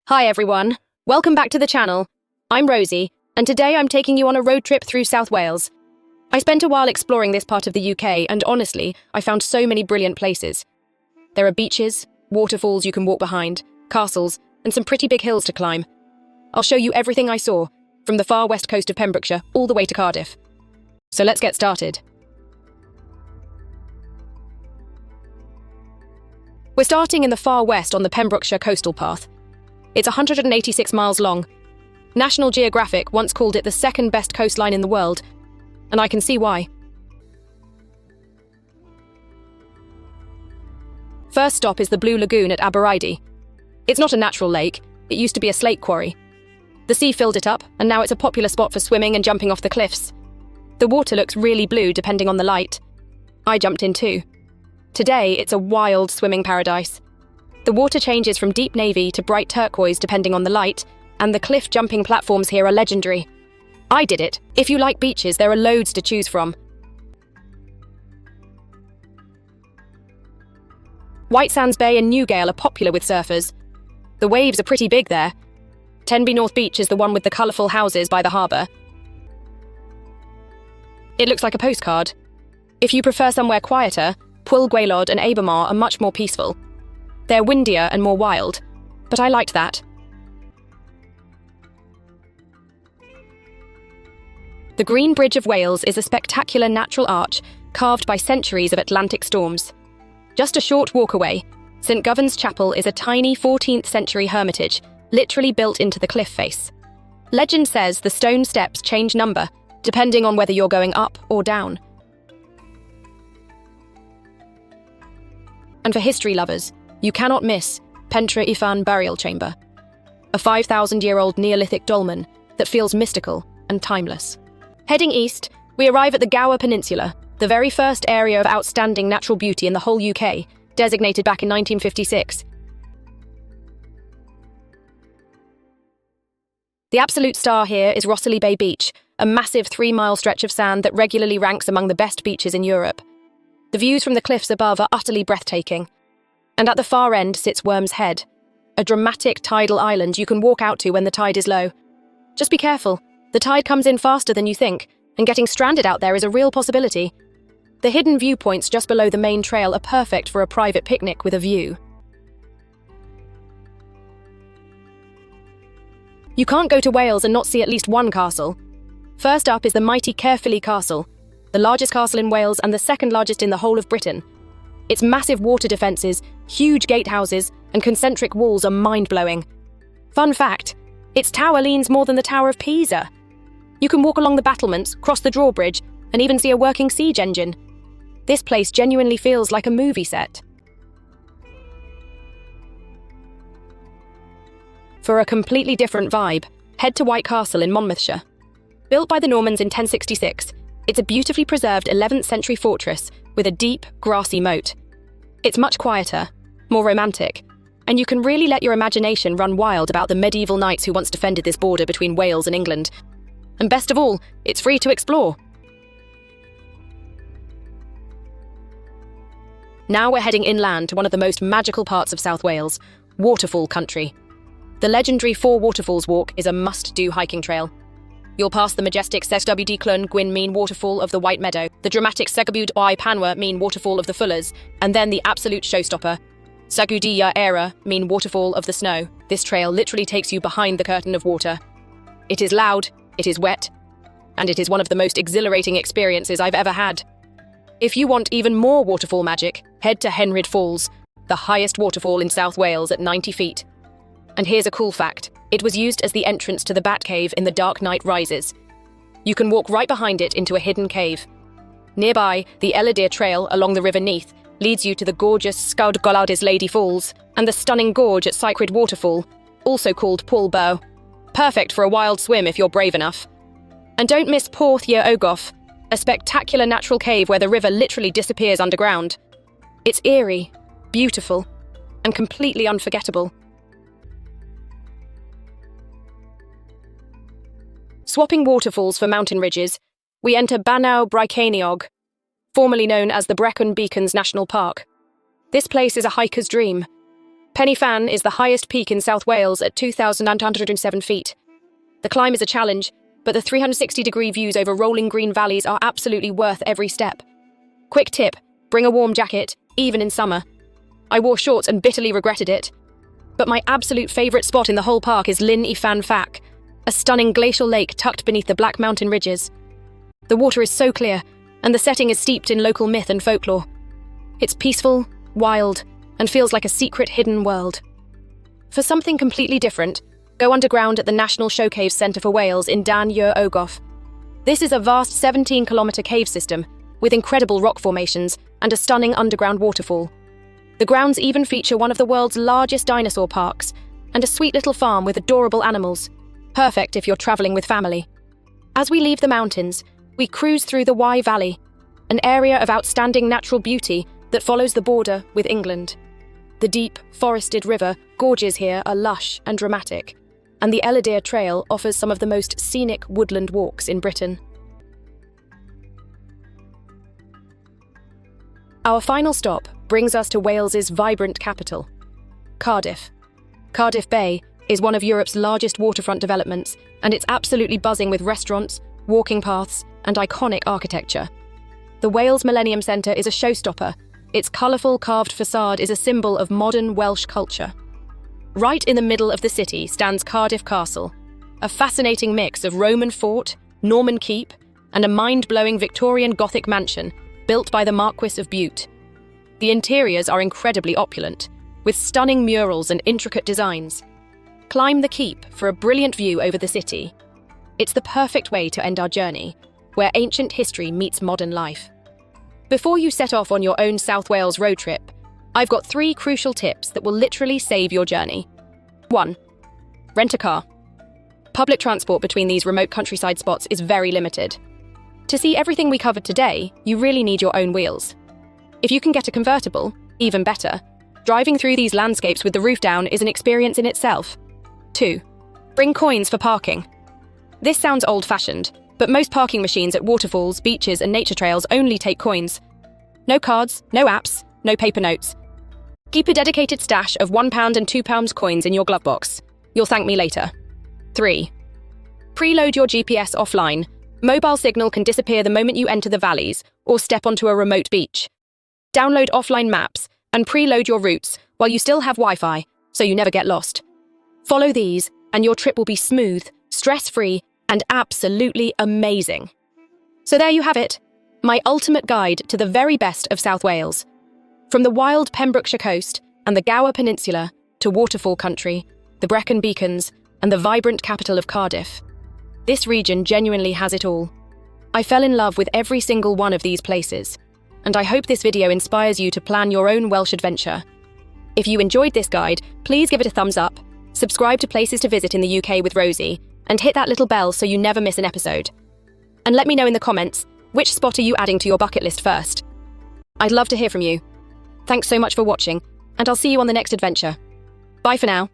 Hi everyone, welcome back to the channel. I'm Rosie, and today I'm taking you on a road trip through South Wales. I spent a while exploring this part of the UK, and honestly, I found so many brilliant places. There are beaches, waterfalls you can walk behind, castles, and some pretty big hills to climb. I'll show you everything I saw, from the far west coast of Pembrokeshire all the way to Cardiff. So let's get started. We're starting in the far west on the Pembrokeshire coastal path. It's 186 miles long. National Geographic once called it the second best coastline in the world, and I can see why. First stop is the Blue Lagoon at Aberidi. It's not a natural lake, it used to be a slate quarry. The sea filled it up, and now it's a popular spot for swimming and jumping off the cliffs. The water looks really blue depending on the light. I jumped in too. Today, it's a wild swimming paradise. The water changes from deep navy to bright turquoise depending on the light, and the cliff jumping platforms here are legendary. I did it. If you like beaches, there are loads to choose from. White Sands Bay and Newgale are popular with surfers. The waves are pretty big there. Tenby North Beach is the one with the colourful houses by the harbour. It looks like a postcard. If you prefer somewhere quieter, Pwyl Gwaelod and Abermawr are much more peaceful. They're windier and more wild, but I liked that. The Green Bridge of Wales is a spectacular natural arch carved by centuries of Atlantic storms. Just a short walk away, St Govan's Chapel is a tiny 14th century hermitage, literally built into the cliff face. Legend says the stone steps change number, depending on whether you're going up or down. And for history lovers, you cannot miss Pentre Ifan Burial Chamber, a 5,000-year-old Neolithic dolmen that feels mystical and timeless. Heading east, we arrive at the Gower Peninsula, the very first area of outstanding natural beauty in the whole UK, designated back in 1956. The absolute star here is Rosie Bay Beach, a massive 3-mile stretch of sand that regularly ranks among the best beaches in Europe. The views from the cliffs above are utterly breathtaking. And at the far end sits Worm's Head, a dramatic tidal island you can walk out to when the tide is low. Just be careful, the tide comes in faster than you think, and getting stranded out there is a real possibility. The hidden viewpoints just below the main trail are perfect for a private picnic with a view. You can't go to Wales and not see at least one castle. First up is the mighty Caerphilly Castle, the largest castle in Wales and the second largest in the whole of Britain. Its massive water defences, huge gatehouses, and concentric walls are mind-blowing. Fun fact, its tower leans more than the Tower of Pisa. You can walk along the battlements, cross the drawbridge, and even see a working siege engine. This place genuinely feels like a movie set. For a completely different vibe, head to White Castle in Monmouthshire. Built by the Normans in 1066, it's a beautifully preserved 11th century fortress with a deep, grassy moat. It's much quieter, more romantic, and you can really let your imagination run wild about the medieval knights who once defended this border between Wales and England. And best of all, it's free to explore. Now we're heading inland to one of the most magical parts of South Wales, waterfall country. The legendary Four Waterfalls walk is a must-do hiking trail. You'll pass the majestic Segwd Clun Gwyn Mean waterfall of the White Meadow, the dramatic Segwd O'i Panwa Mean waterfall of the Fullers, and then the absolute showstopper, Segwd Era Mean waterfall of the Snow. This trail literally takes you behind the curtain of water. It is loud, it is wet, and it is one of the most exhilarating experiences I've ever had. If you want even more waterfall magic, head to Henryd Falls, the highest waterfall in South Wales at 90 feet. And here's a cool fact. It was used as the entrance to the Batcave in The Dark Knight Rises. You can walk right behind it into a hidden cave. Nearby, the Eladir Trail along the River Neath leads you to the gorgeous Sgawd Golardis Lady Falls and the stunning gorge at Sacred Waterfall, also called Pwyl Bow. Perfect for a wild swim if you're brave enough. And don't miss Porth yr Ogof, a spectacular natural cave where the river literally disappears underground. It's eerie, beautiful, and completely unforgettable. Swapping waterfalls for mountain ridges, we enter Banau Brycheiniog, formerly known as the Brecon Beacons National Park. This place is a hiker's dream. Pen y Fan is the highest peak in South Wales at 2,907 feet. The climb is a challenge, but the 360-degree views over rolling green valleys are absolutely worth every step. Quick tip, bring a warm jacket, even in summer. I wore shorts and bitterly regretted it. But my absolute favourite spot in the whole park is Llyn y Fan Fac, a stunning glacial lake tucked beneath the Black Mountain ridges. The water is so clear, and the setting is steeped in local myth and folklore. It's peaceful, wild, and feels like a secret hidden world. For something completely different, go underground at the National Show Cave Centre for Wales in Dan Yw'r Ogof. This is a vast 17-kilometre cave system with incredible rock formations and a stunning underground waterfall. The grounds even feature one of the world's largest dinosaur parks and a sweet little farm with adorable animals, perfect if you're travelling with family. As we leave the mountains, we cruise through the Wye Valley, an area of outstanding natural beauty that follows the border with England. The deep, forested river gorges here are lush and dramatic, and the Elydir Trail offers some of the most scenic woodland walks in Britain. Our final stop brings us to Wales's vibrant capital, Cardiff. Cardiff Bay is one of Europe's largest waterfront developments, and it's absolutely buzzing with restaurants, walking paths, and iconic architecture. The Wales Millennium Centre is a showstopper. Its colourful carved facade is a symbol of modern Welsh culture. Right in the middle of the city stands Cardiff Castle, a fascinating mix of Roman fort, Norman keep, and a mind-blowing Victorian Gothic mansion built by the Marquis of Bute. The interiors are incredibly opulent, with stunning murals and intricate designs. Climb the keep for a brilliant view over the city. It's the perfect way to end our journey, where ancient history meets modern life. Before you set off on your own South Wales road trip, I've got 3 crucial tips that will literally save your journey. 1. Rent a car. Public transport between these remote countryside spots is very limited. To see everything we covered today, you really need your own wheels. If you can get a convertible, even better. Driving through these landscapes with the roof down is an experience in itself. 2. Bring coins for parking. This sounds old-fashioned, but most parking machines at waterfalls, beaches, and nature trails only take coins. No cards, no apps, no paper notes. Keep a dedicated stash of £1 and £2 coins in your glove box. You'll thank me later. 3. Preload your GPS offline. Mobile signal can disappear the moment you enter the valleys or step onto a remote beach. Download offline maps and preload your routes while you still have Wi-Fi, so you never get lost. Follow these, and your trip will be smooth, stress-free, and absolutely amazing. So there you have it, my ultimate guide to the very best of South Wales. From the wild Pembrokeshire coast and the Gower Peninsula to waterfall country, the Brecon Beacons, and the vibrant capital of Cardiff. This region genuinely has it all. I fell in love with every single one of these places, and I hope this video inspires you to plan your own Welsh adventure. If you enjoyed this guide, please give it a thumbs up, subscribe to Places to Visit in the UK with Rosie, and hit that little bell so you never miss an episode. And let me know in the comments, which spot are you adding to your bucket list first? I'd love to hear from you. Thanks so much for watching, and I'll see you on the next adventure. Bye for now.